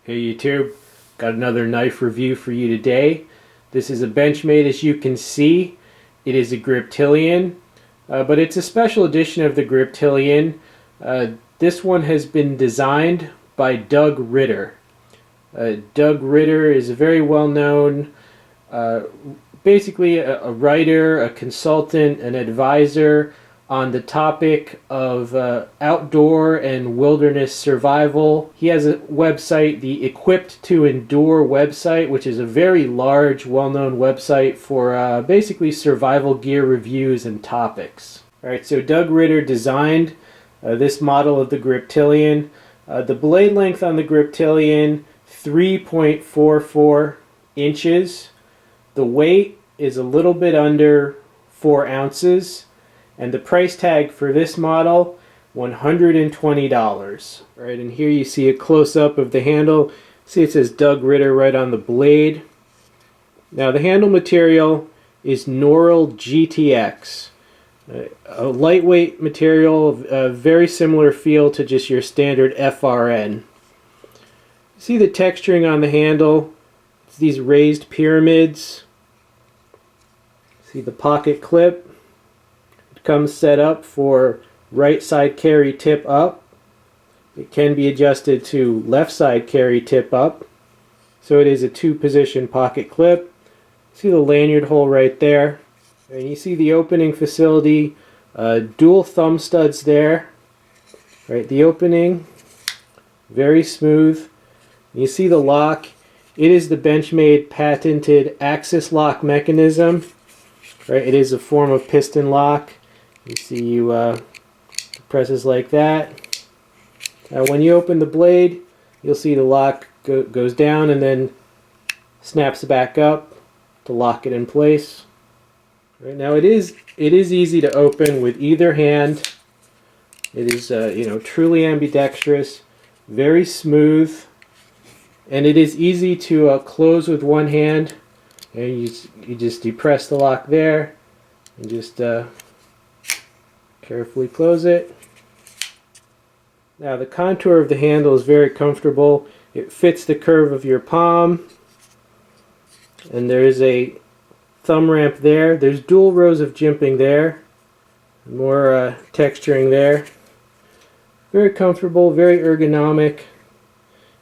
Hey YouTube, got another knife review for you today. This is a Benchmade, as you can see. It is a Griptilian, but it's a special edition of the Griptilian. This one has been designed by Doug Ritter. Doug Ritter is a very well-known, basically a writer, a consultant, an advisor on the topic of outdoor and wilderness survival. He has a website, the Equipped to Endure website, which is a very large, well-known website for basically survival gear reviews and topics. Alright, so Doug Ritter designed this model of the Griptilian. The blade length on the Griptilian, 3.44 inches. The weight is a little bit under 4 ounces. And the price tag for this model, $120. Right, and here you see a close-up of the handle. See, it says Doug Ritter right on the blade. Now the handle material is Noril GTX. A lightweight material, a very similar feel to just your standard FRN. See the texturing on the handle? It's these raised pyramids. See the pocket clip? Comes set up for right side carry tip up. It can be adjusted to left side carry tip up. So it is a 2-position pocket clip. See the lanyard hole right there. And you see the opening facility, dual thumb studs there. Right, the opening, very smooth. You see the lock. It is the Benchmade patented axis lock mechanism. Right, it is a form of piston lock. You see it presses like that. When you open the blade, you'll see the lock goes down and then snaps back up to lock it in place. Right now it is easy to open with either hand. It is truly ambidextrous, very smooth, and it is easy to close with one hand. And you just depress the lock there and just carefully close it. Now the contour of the handle is very comfortable. It fits the curve of your palm. And there is a thumb ramp there. There's dual rows of jimping there. More texturing there. Very comfortable, very ergonomic.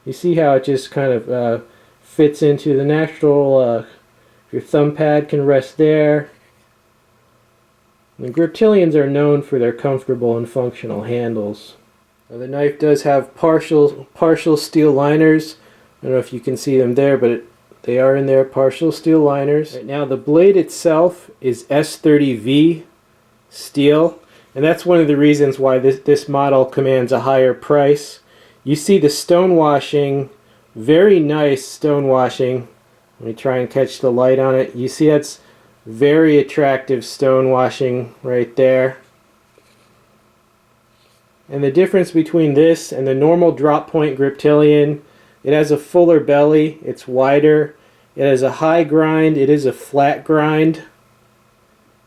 You see how it just kind of fits into the natural. Your thumb pad can rest there. The Griptilians are known for their comfortable and functional handles. Now, the knife does have partial steel liners. I don't know if you can see them there, but they are in there, partial steel liners. Right now the blade itself is S30V steel, and that's one of the reasons why this model commands a higher price. You see the stonewashing, very nice stonewashing. Let me try and catch the light on it. You see that's very attractive stonewashing right there. And the difference between this and the normal drop point Griptilian, it has a fuller belly, it's wider, it has a high grind, it is a flat grind,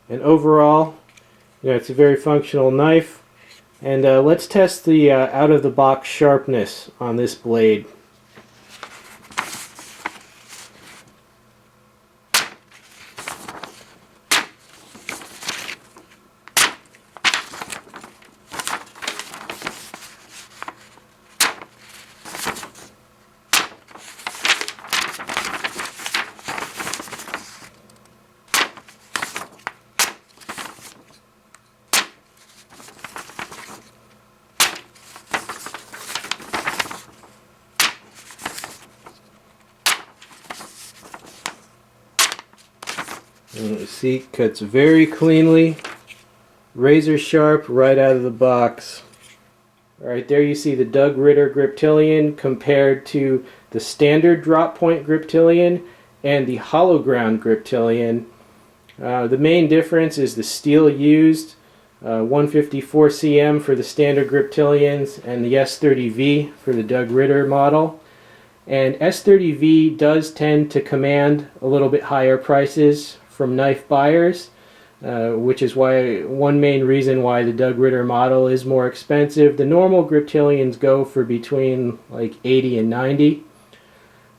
and overall, it's a very functional knife. And let's test the out-of-the-box sharpness on this blade. And you see, cuts very cleanly, razor sharp right out of the box. Alright, there you see the Doug Ritter Griptilian compared to the standard drop point Griptilian and the hollow ground Griptilian. The main difference is the steel used, 154 cm for the standard Griptilians and the S30V for the Doug Ritter model. And S30V does tend to command a little bit higher prices from knife buyers, which is why one main reason why the Doug Ritter model is more expensive. The normal Griptilians go for between like 80 and 90.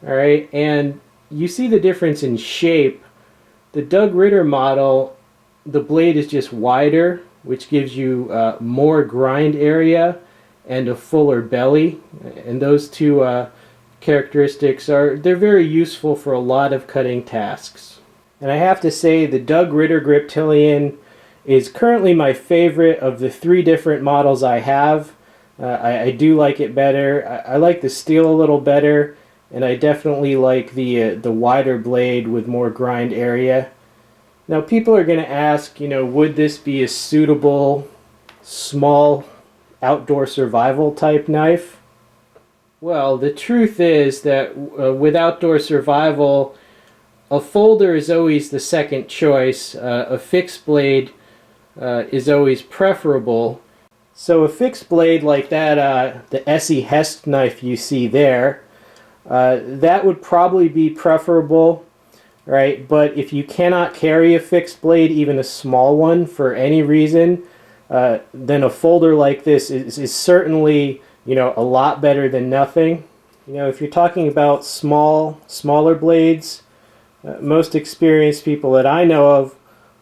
Alright, and you see the difference in shape. The Doug Ritter model, the blade is just wider, which gives you more grind area and a fuller belly. And those two characteristics they're very useful for a lot of cutting tasks. And I have to say the Doug Ritter Griptilian is currently my favorite of the 3 different models I have. I do like it better. I like the steel a little better, and I definitely like the wider blade with more grind area. Now people are going to ask, would this be a suitable small outdoor survival type knife? Well, the truth is that with outdoor survival, a folder is always the second choice. A fixed blade is always preferable. So a fixed blade like that, the Essie Hest knife you see there, that would probably be preferable, right? But if you cannot carry a fixed blade, even a small one, for any reason, then a folder like this is certainly, a lot better than nothing. If you're talking about smaller blades, most experienced people that I know of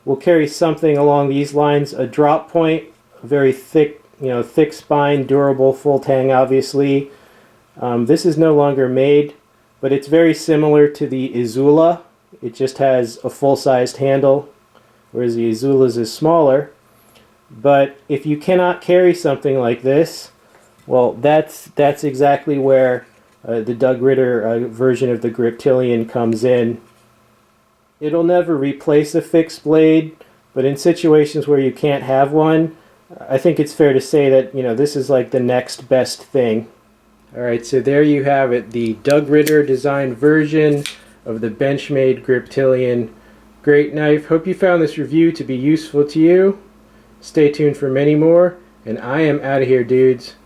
will carry something along these lines: a drop point, a very thick, thick spine, durable, full tang, obviously. This is no longer made, but it's very similar to the Izula. It just has a full-sized handle, whereas the Izula's is smaller. But if you cannot carry something like this, well, that's exactly where the Doug Ritter version of the Griptilian comes in. It'll never replace a fixed blade, but in situations where you can't have one, I think it's fair to say that, this is like the next best thing. Alright, so there you have it, the Doug Ritter designed version of the Benchmade Griptilian. Great knife. Hope you found this review to be useful to you. Stay tuned for many more, and I am out of here, dudes.